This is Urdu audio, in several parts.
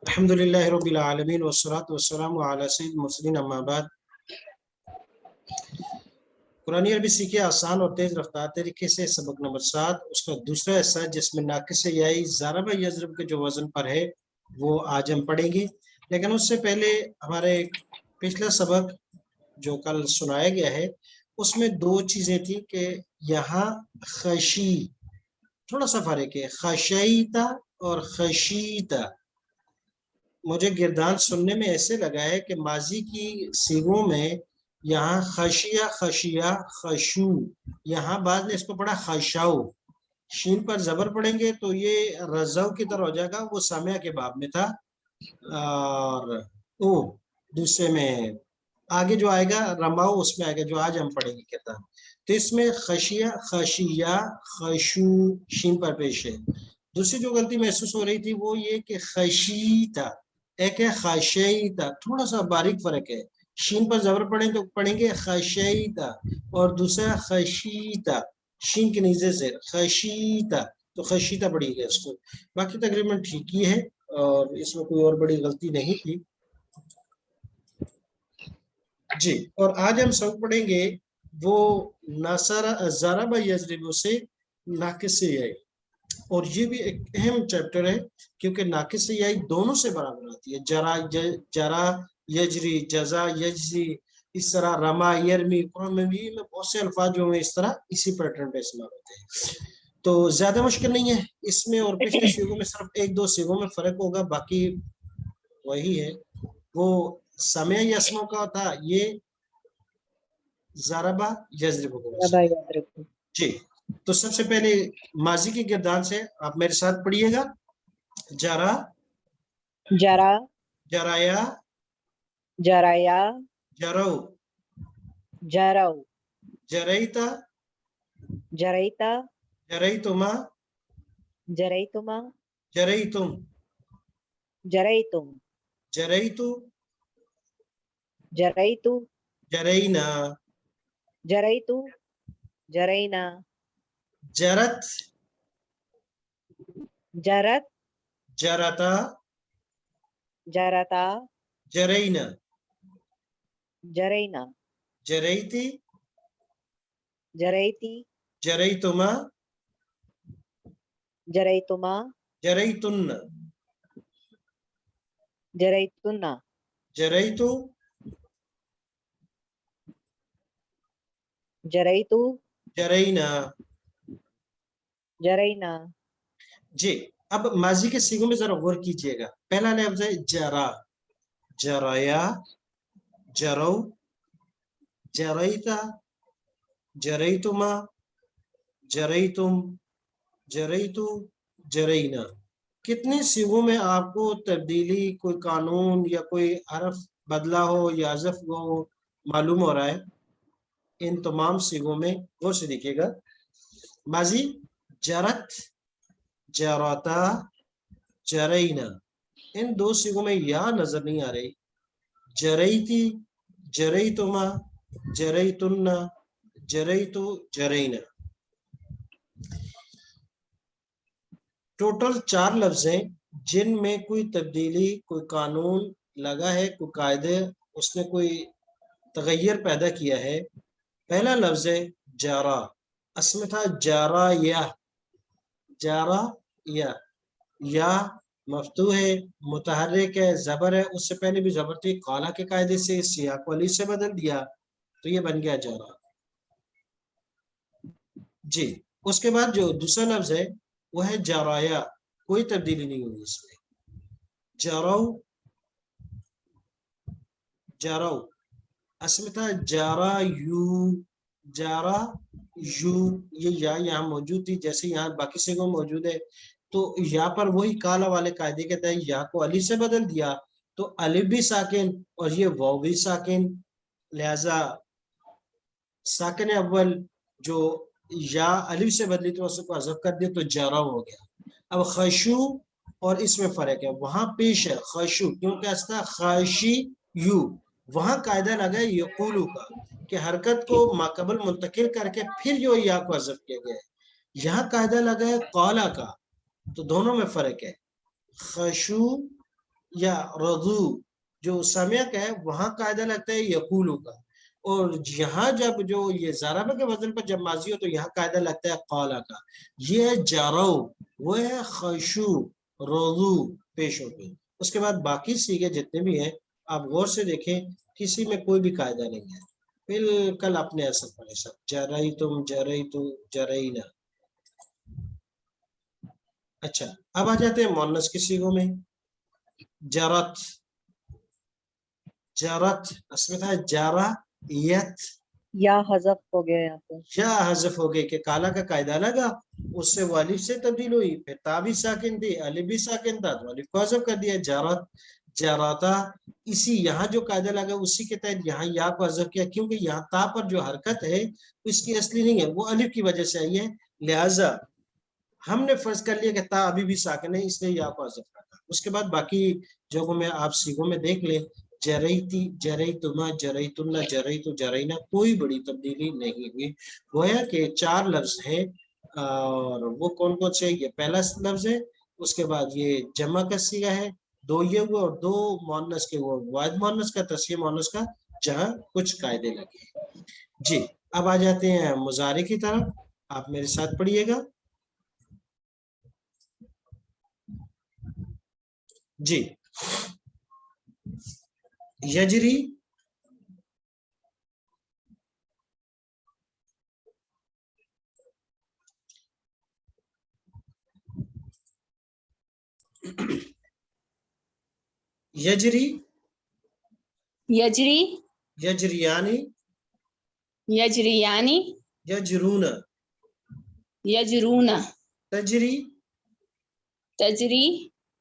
الحمدللہ رب العالمین والصلاة والسلام علی سید المرسلین اما بعد۔ قرآن عربی سیکھے آسان اور تیز رفتار طریقے سے، سبق نمبر 7، اس کا دوسرا حصہ جس میں ناقص یائی ضرب یضرب کے جو وزن پر ہے وہ آج ہم پڑھیں گے۔ لیکن اس سے پہلے ہمارے پچھلا سبق جو کل سنایا گیا ہے اس میں دو چیزیں تھیں کہ یہاں خشی تھوڑا سا فرق ہے، خشیتا اور خشیتا۔ مجھے گردان سننے میں ایسے لگا ہے کہ ماضی کی صیغوں میں یہاں خشیہ خشیہ خشو، یہاں بعد نے اس کو پڑھا خشاؤ، شین پر زبر پڑھیں گے تو یہ رزو کی طرح ہو جائے گا، وہ سامعہ کے باب میں تھا، اور او دوسرے میں آگے جو آئے گا رماؤ اس میں آئے گا جو آج ہم پڑھیں گے کہتا۔ تو اس میں خشیہ خشیہ خشو شین پر پیش ہے۔ دوسری جو غلطی محسوس ہو رہی تھی وہ یہ کہ خشیتا، ایک ہے خشیتا، تھوڑا سا باریک فرق ہے، شین پر زبر پڑھیں تو پڑھیں گے خشیتا، اور دوسرا خشیتا شین کے نیزے سے خشیتا، تو خشیتا پڑھی گیا اس کو۔ باقی تقریباً ٹھیک ہی ہے اور اس میں کوئی اور بڑی غلطی نہیں تھی جی۔ اور آج ہم سبق پڑھیں گے وہ ناصر ضرب یضرب سے ناقص یائی، اور یہ بھی ایک اہم چیپٹر ہے کیونکہ ناقص یائی دونوں سے برابر آتی ہے، جرا یجری جزا یجزی، اس طرح رما یرمی، قرآن میں بھی بہت سے الفاظ جو ہیں اس طرح اسی پیٹرن پہ استعمال ہوتے ہیں، تو زیادہ مشکل نہیں ہے اس میں، اور پچھلے سیغوں میں صرف ایک دو سیغوں میں فرق ہوگا، باقی وہی ہے۔ وہ سمع یسمع کا تھا، یہ ضربہ یضرب جی۔ تو سب سے پہلے ماضی کی گردان سے آپ میرے ساتھ پڑھیے گا، جرا جرا جرایا جرایا جرو جرو جریتا جریتا جریتما جریتما جریتم جریتم جریتو جریتو جرینا جریتو جرینا جرت جرت جرتا جرتا جرینا جرینا جریتی جریتی جریتما جریتما جریتن جریتنا جریتو جریتو جرینا جرینا جی۔ اب ماضی کے صیغوں میں ذرا غور کیجئے گا، پہلا لفظ ہے جرا، جرایا جرو جریتا جریتما جریتم جریتو جرینا۔ کتنے صیغوں میں آپ کو تبدیلی، کوئی قانون یا کوئی حرف بدلا ہو یا حذف ہو معلوم ہو رہا ہے؟ ان تمام صیغوں میں غور سے دیکھیے گا، ماضی جرت جراتا جرینا، ان دو صیغوں میں یا نظر نہیں آ رہی، جریتی جریتما جریتن جریتو جرینا۔ ٹوٹل 4 لفظ ہیں جن میں کوئی تبدیلی، کوئی قانون لگا ہے، کوئی قاعدے اس نے کوئی تغیر پیدا کیا ہے۔ پہلا لفظ ہے جارا، اصل میں تھا جارا یا مفتوح ہے، متحرک ہے، زبر ہے، اس سے پہلے بھی زبر تھی، قالا کے قاعدے سے سیاق کو علی سے بدل دیا تو یہ بن گیا جارا جی۔ اس کے بعد جو دوسرا لفظ ہے وہ ہے جرایا، کوئی تبدیلی نہیں ہوئی اس میں، جرو جرو، اصل میں تھا جارا یو، یہ یا یہاں موجود تھی جیسے یہاں باقی صیغوں میں موجود ہے، تو یہاں پر وہی کالا والے قاعدے کے تحت یا کو علی سے بدل دیا تو الف بھی ساکن اور یہ واو بھی ساکن، لہذا ساکن اول جو یا الف سے بدلی تو اس کو حذف کر دیا تو جارا ہو گیا۔ اب خشو اور اس میں فرق ہے، وہاں پیش ہے خشو کیونکہ ایسا خاشی یو، وہاں قاعدہ لگا ہے یقولو کا کہ حرکت کو ماقبل منتقل کر کے پھر جو یا کو حذف کیا گیا ہے، یہاں قاعدہ لگا ہے قالا کا، تو دونوں میں فرق ہے، خشو یا رضو جو سمع کا ہے وہاں قاعدہ لگتا ہے یقولو کا، اور یہاں جب جو یہ ضربہ کے وزن پر جب ماضی ہو تو یہاں قاعدہ لگتا ہے قالا کا. یہ ہے جارو، وہ ہے خشو، رضو پیش ہو گئی. اس کے بعد باقی سیگے جتنے بھی ہیں آپ غور سے دیکھیں، کسی میں کوئی بھی قاعدہ نہیں ہے، بالکل اپنے اثر پر ہے سب. جرائتم، جرائتو، جرائنا. اچھا اب آ جاتے ہیں مؤنث کے صیغوں میں. جرت، جرت اس میں تھا جارا یت، یا حذف ہو گیا یہاں پہ. یا حذف ہو گئی کہ کالا کا قاعدہ لگا، اس سے وہ الف سے تبدیل ہوئی، پھر تا بھی ساکن تھی، الف بھی ساکن تھا تو الف کو حذف کر دیا. جارت، جاراتا، اسی یہاں جو قاعدہ لگا اسی کے تحت یہاں یا کو حذف کیا، کیونکہ یہاں تا پر جو حرکت ہے اس کی اصلی نہیں ہے، وہ الف کی وجہ سے آئی ہے، لہذا ہم نے فرض کر لیا کہ تا ابھی بھی ساکن ہے اس لیے یا کو حذف کرتا. اس کے بعد باقی جگہوں میں آپ سیغوں میں دیکھ لیں، جریتی، جریتما، جریتنا، جریتو، جرینا، کوئی بڑی تبدیلی نہیں ہوئی. گویا کہ 4 لفظ ہیں، اور وہ کون کون سے؟ یہ پہلا لفظ ہے، اس کے بعد یہ جمع کا صیغہ ہے، 2 یہ ہوئے، اور 2 مؤنث کے، وہ واحد مؤنث کا، تصحیح مؤنث کا، جہاں کچھ قاعدے لگے. جی اب آ جاتے ہیں مضارع کی طرف، آپ میرے ساتھ پڑھیے گا. جی یجری، یجری، یجری، یجریانی، یجریانی، یجرون، یجرون، تجری، تجری،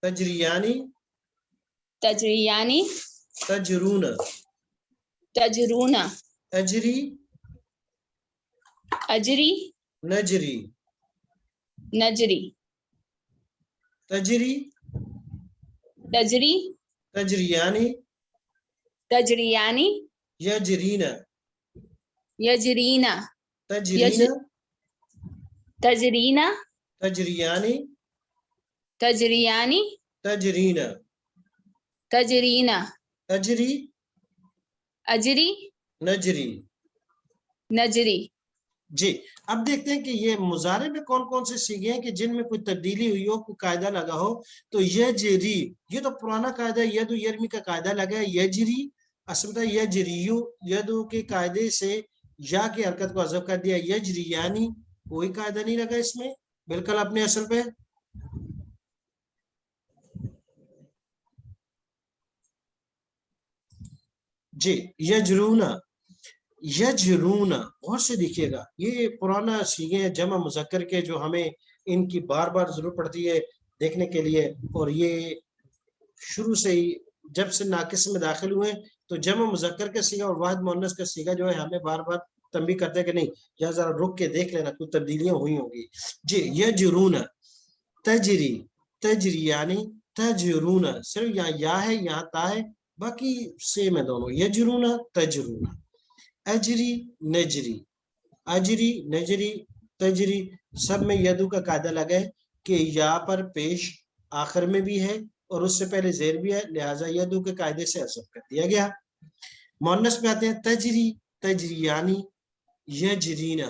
تجریانی، تجریانی، تجرون، تجرون، اجری، اجری، نجری، نجری، تجری، تجری، تجریانی، تجریانی، یجرین، یجرین، تجرین، تجرین، تجریانی، تجریانی، تجرین، تجرین، اجری، اجری، نجری. نجری. جی اب دیکھتے ہیں کہ یہ مضارع میں کون کون سے سیغے ہیں کہ جن میں کوئی تبدیلی ہوئی ہو، کوئی قاعدہ لگا ہو. تو یجری، یہ تو پرانا قاعدہ ید و یرمی کا قاعدہ لگا ہے. یجری اصل میں یجریو، یدو کے قاعدے سے یا کی حرکت کو حذف کر دیا. یجریانی، کوئی قاعدہ نہیں لگا اس میں، بالکل اپنے اصل پہ. جی یجرونا، یجرون، غور سے دیکھیے گا، یہ پرانا سیغے ہیں جمع مذکر کے، جو ہمیں ان کی بار بار ضرورت پڑتی ہے دیکھنے کے لیے. اور یہ شروع سے ہی جب سے ناقص میں داخل ہوئے تو جمع مذکر کا سیغہ اور واحد مؤنث کا سیغہ جو ہے ہمیں بار بار تنبیہ کرتے ہیں کہ نہیں یا ذرا رک کے دیکھ لینا، کوئی تبدیلیاں ہوئی ہوں گی. جی یجرون، تجری، تجریانی، تجرون، صرف یہاں یا ہے یہاں تا ہے، باقی سیم ہے دونوں. یجرون، تجرون. اجری، نجری، اجری، نجری، تجری، سب میں یدو کا قاعدہ لگا ہے کہ یا پر پیش آخر میں بھی ہے اور اس سے پہلے زیر بھی ہے، لہٰذا یدو کے قاعدے سے حذف کر دیا گیا. مؤنث میں آتے ہیں تجری، تجریانی، یجرینا،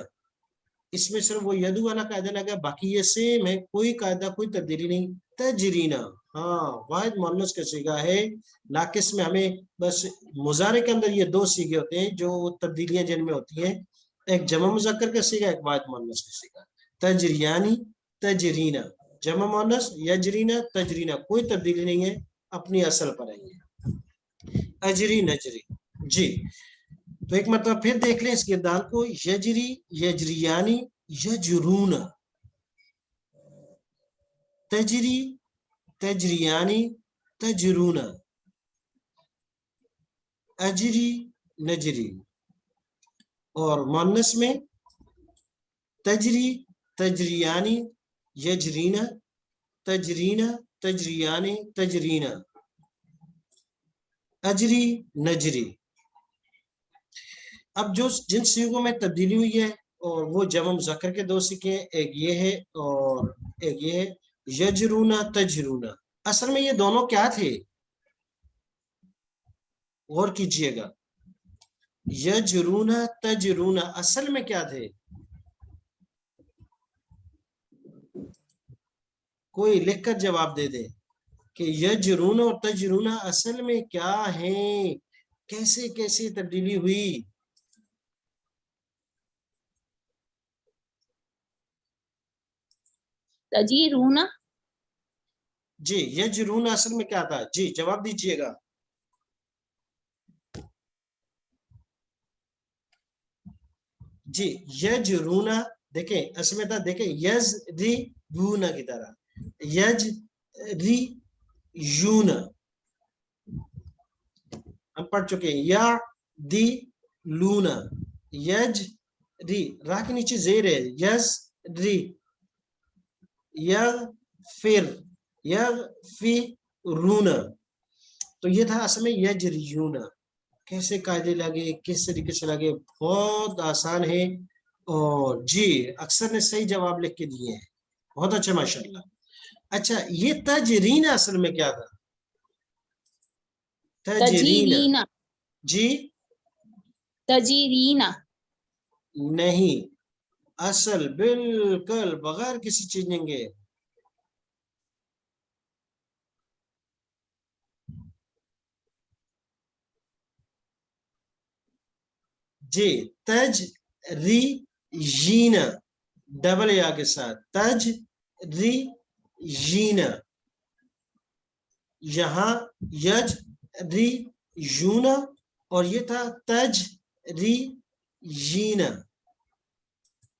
اس میں صرف وہ یدو والا قاعدہ لگا، باقی یہ سیم ہے، کوئی قاعدہ کوئی تبدیلی نہیں. تجرینا، ہاں واحد مؤنث کا صیغہ ہے، ناقص میں ہمیں بس مضارع کے اندر یہ 2 صیغے ہوتے ہیں جو تبدیلیاں جن میں ہوتی ہیں، ایک جمع مذکر کا صیغہ، ایک واحد مؤنث کا صیغہ. تجریانی، تجرینا، جمع مؤنث، یجرینا، تجرینا، کوئی تبدیلی نہیں ہے، اپنی اصل پر ہے. اجری، نجری. جی تو ایک مرتبہ پھر دیکھ لیں اس کردار کو. یجری، یجریانی، یجرون، تجری، تجریانی، تجرون، اجری، نجری. اور مؤنث میں تجری، تجریانی، یجرینا، تجرینا، تجریانی، تجرینا، اجری، نجری. اب جو جن صیغوں میں تبدیلی ہوئی ہے اور وہ جمع مذکر کے 2 صیغے ہیں، ایک یہ ہے اور ایک یہ ہے، یجرونا، تجرونا. اصل میں یہ دونوں کیا تھے؟ غور کیجئے گا. یجرونا تجرونا اصل میں کیا تھے؟ کوئی لکھ کر جواب دے دے کہ یجرونا اور تجرونا اصل میں کیا ہیں، کیسے کیسے تبدیلی ہوئی. تجیرونا جی یجرونا اصل میں کیا تھا؟ جی جواب دیجئے گا. جی یجرونا دیکھیں اصل میں تھا، دیکھیں یزریبونا کی طرح، یجریجونا ہم پڑھ چکے ہیں. یا دی لونا یجری راہ کے نیچے زیر ہے، یزری یغفر یغفرونا. تو یہ تھا اصل میں یجریونا. کیسے قاعدے لگے، کس طریقے سے لگے، بہت آسان ہے. اور جی اکثر نے صحیح جواب لکھ کے دیے ہیں، بہت اچھا ماشاءاللہ. اچھا یہ تجرین اصل میں کیا تھا؟ تجرین تجیرینا جی تجیرینا نہیں، اصل بالکل بغیر کسی چینجنگ کے. جی تجریجینا ڈبل یا کے ساتھ، تجریجینا. یہاں یجریجونا اور یہ تھا تجریجینا.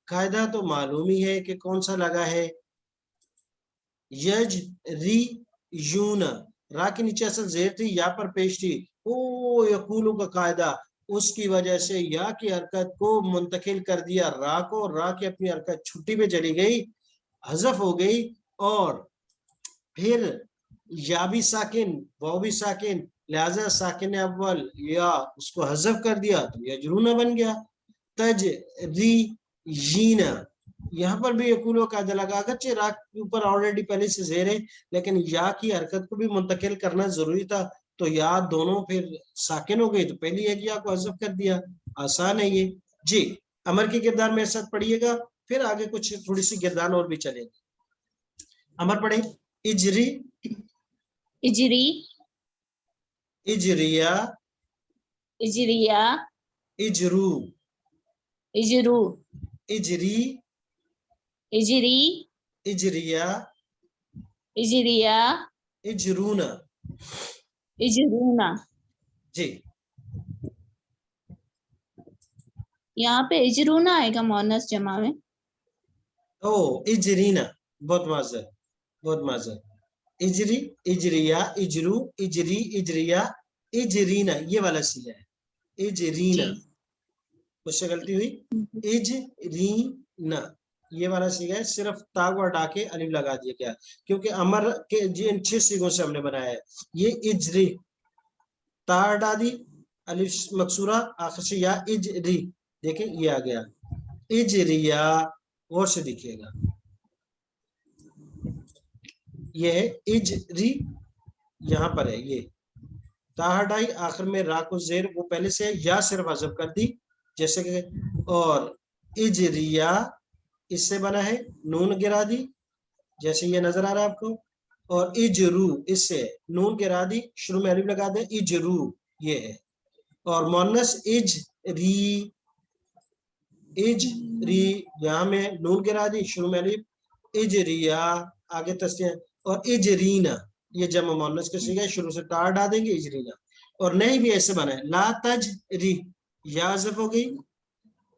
قاعدہ تو معلوم ہی ہے کہ کون سا لگا ہے، یجریجونا را کے نیچے اصل زیر تھی، یا پر پیش تھی. او یقولو کا قاعدہ، اس کی وجہ سے یا کی حرکت کو منتقل کر دیا را کو، را کی اپنی حرکت چھٹی پہ چلی گئی، حذف ہو گئی. اور پھر یا بھی ساکن واو بھی ساکن، لہذا ساکن اول یا اس کو حذف کر دیا تو یجرونا بن گیا. تجریجینا یہاں پر بھی یقولو کا قاعدہ لگا، اگرچہ را کے اوپر آلریڈی پہلے سے زیر ہے، لیکن یا کی حرکت کو بھی منتقل کرنا ضروری تھا، تو یا دونوں پھر ساکن ہو گئی تو پہلی ایک یا کو حذف کر دیا. آسان ہے یہ. جی امر کے کردار میرے ساتھ پڑھیے گا، پھر آگے کچھ تھوڑی سی کردار اور بھی چلے گی. امر پڑھیں. اجری اجری اجریا اجریا اجرو اجرو اجری اجری اجریا اجریا اجرونا. اجرونا. جی یہاں پہ اجرونا آئے گا مؤنث جمع میں. او اجرینا، بہت معذرت بہت معذرت. اجری اجریا اجرو اجری اجریا اجرینا یہ والا سیدھا ہے، اجرینا. جی اس سے غلطی ہوئی، اجرینا یہ والا سیگا ہے، صرف تا کو ہٹا کے الف لگا دیا گیا، کیونکہ امر کے جن 6 سیگوں سے ہم نے بنایا ہے. یہ اجری تا ہٹا دی، الف مکسورہ آخر سے یا اجری، دیکھیں یہ آ گیا اجریا. غور سے دیکھیے گا، یہ ہے اجری، یہاں پر ہے یہ تا ہٹائی، آخر میں را کو زیر وہ پہلے سے یا صرف حذف کر دی جیسے کہ. اور اجریا اس سے بنا ہے، نون گرا دی جیسے یہ نظر آ رہا ہے آپ کو. اور اجرو اس سے نون گرا دی، شروع میں الف لگا دیں، اجرو یہ ہے. اور مؤنث اجری اجری یہاں میں نون گرا دی، شروع میں الف، اجریا آگے تسنیہ. اور اجرینا یہ جمع مؤنث کے صیغہ ہے، شروع سے تا ہٹا دیں گے اجرینا. اور نہیں بھی ایسے بنا ہے، لا تجری یا حذف ہو گئی،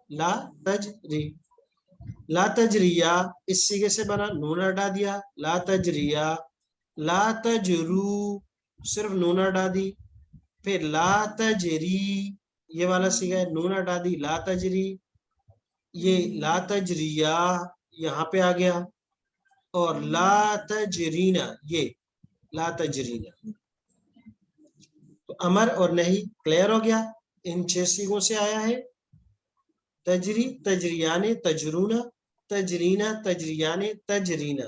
لا تجری لا تجریا اس سیغے سے بنا، نون ہٹا دیا، لا تجریا. لا تجرو صرف نون ہٹا دی. پھر لا تجری یہ والا سیغہ ہے، نون ہٹا دی، لا تجری. یہ لا تجریا یہاں پہ آ گیا. اور لا تجرینا یہ لا تجرینا. تو امر اور نہیں کلیئر ہو گیا، ان 6 سیغوں سے آیا ہے. تجری تجریان تجرونا تجرینا تجریان تجرینا.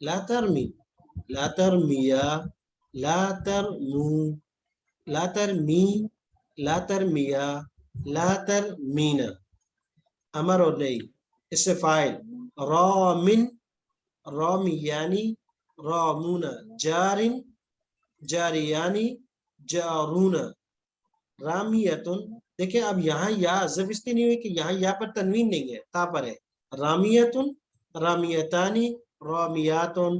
لا ترمی، لا ترمیا، لا ترمو، لا ترمی، لا ترمیا، لا ترمینا. امر اور نہیں. اس سے فاعل رامن، رامیانی، رامونا، جارن، جاریانی، جارونا، رامیتن. دیکھیں اب یہاں یا حذف اس لیے نہیں ہوئی کہ یہاں یا پر تنوین نہیں ہے، تا پر ہے. رامیتن، رامیتانی، رامیاتن.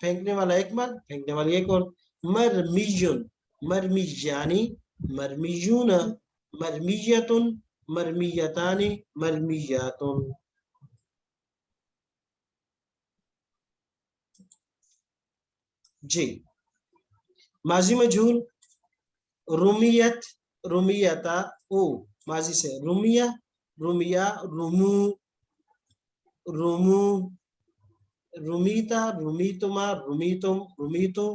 پھینکنے والا ایک مرد، پھینکنے والی ایک اور. مرمیجن، مرمیجانی، مرمیجون، مرمیتن، مرمیتانی، مرمیاتن. جی ماضی مجہول رومیت، رومیتا او، ماضی سے رومیہ، رومیہ، رومو، رومو، رومیتا، رومیتما، رومیتم، رومیتو،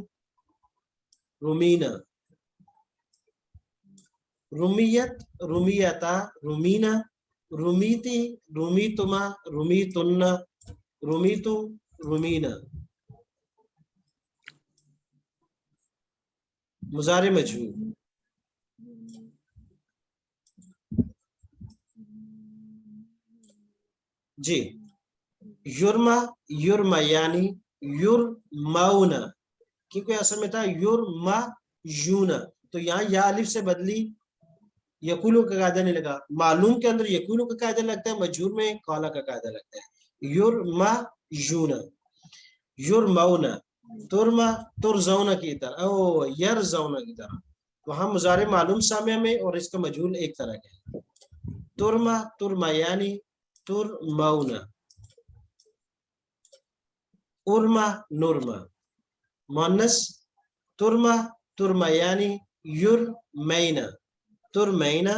رومینا. رومیت، رومیتا، رومینا، رومیتی، رومیتما، رومیتن، رومیتو، رومینا. مضارع مجہول جی یورما، یورما یعنی یورماؤنا، کیونکہ اصل میں تھا یورما یونا، تو یہاں یا الف سے بدلی، یقولو کا قاعدہ نہیں لگا. معلوم کے اندر یقولو کا قاعدہ لگتا ہے، مجہول میں قالا کا قاعدہ لگتا ہے. یورما یونا، یورماؤنا، ترما ترزونا کی طرح، او یرزونا کی طرح. وہاں مضارع معلوم سامع میں اور اس کا مجہول ایک طرح کا ہے. ترما، ترما یعنی ترماؤنا. ارما، نرما. مؤنث ترما، ترما یعنی یرمینا، ترمینا،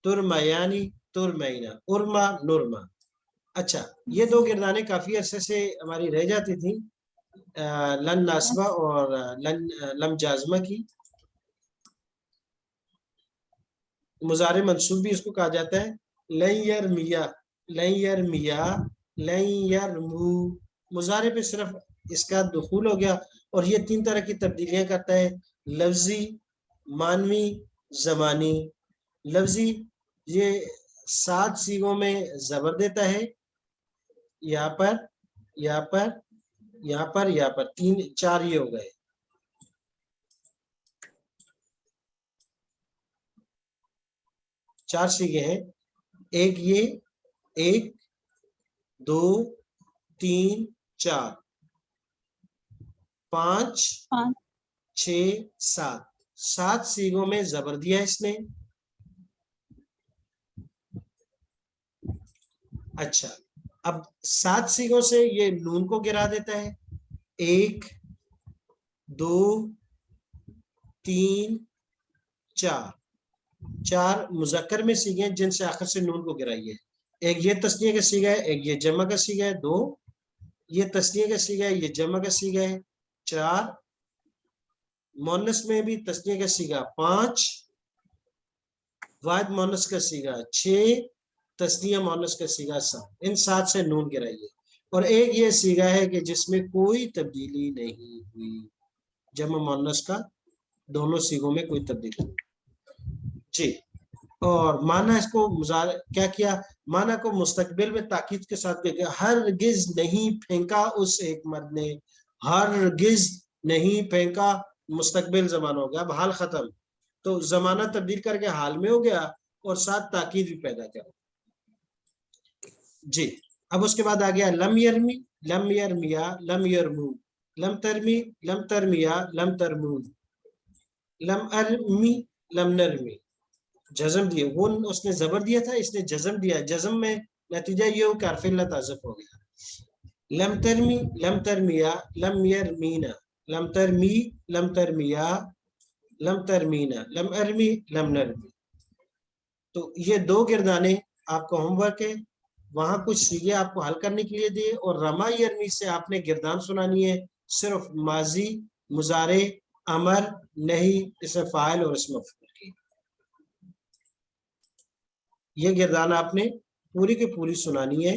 ترما یعنی ترمینا، ارما، نرما. اچھا یہ دو گردانیں کافی عرصے سے ہماری رہ جاتی تھیں، لن ناسبہ اور لم جازمہ کی. مضارع منصوب بھی اس کو کہا جاتا ہے. لن یرمیا، لن یرمیا، لن یرمو. مضارع پہ صرف اس کا دخول ہو گیا اور یہ تین طرح کی تبدیلیاں کرتا ہے، لفظی، معنوی، زمانی. لفظی یہ 7 صیغوں میں زبر دیتا ہے، یہاں پر، یہاں پر، یہاں پر، یہاں پر، 4 یہ ہو گئے. چار صیغے ہیں، ایک یہ، 1 2 3 4 5 6 7. 7 صیغوں میں زبر دیا اس نے. اچھا اب 7 صیغوں سے یہ نون کو گرا دیتا ہے. 1 2 3 4. 4 مذکر میں صیغے جن سے آخر سے نون کو گرائی ہے. ایک یہ تثنیہ کا صیغہ ہے، ایک یہ جمع کا صیغہ ہے. 2 یہ تثنیہ کا صیغہ ہے، یہ جمع کا صیغہ ہے. 4 مؤنث میں بھی تثنیہ کا صیغہ. 5 واحد مؤنث کا صیغہ. 6 تثنیہ مؤنث کا صیغہ. 7 ان 7 سے نون گرائی ہے. اور ایک یہ صیغہ ہے کہ جس میں کوئی تبدیلی نہیں ہوئی، جمع مؤنث کا دونوں صیغوں میں کوئی تبدیلی نہیں. جی اور معنی اس کو کیا کیا، معنی کو مستقبل میں تاکید کے ساتھ کیا، ہرگز نہیں پھینکا اس ایک مرد نے، ہرگز نہیں پھینکا. مستقبل زمانہ ہو گیا، اب حال ختم، تو زمانہ تبدیل کر کے حال میں ہو گیا اور ساتھ تاکید بھی پیدا کر. جی اب اس کے بعد آ گیا لم یرمی، لم یرمیا، لم یرمو، لم ترمی، لم ترمیا، لم ترمون، لم ارمی، لم نرمی. جزم دیے، وہ اس نے زبر دیا تھا، اس نے جزم دیا. جزم میں نتیجہ یہ ہو کہ حرف علت حذف ہو گیا. لم ترمی، لم ترمیا، لم یرمینا، لم ترمی، لم ترمیا، لم ترمینا، لم ارمی، لم نرمی. تو یہ 2 گردانے آپ کو ہوم ورک ہے، وہاں کچھ صیغے آپ کو حل کرنے کے لیے دیے اور رما یرمی سے آپ نے گردان سنانی ہے، صرف ماضی، مضارع، امر، نہیں، اسم فاعل اور اسم مفعول کی. یہ گردان آپ نے پوری کی پوری سنانی ہے.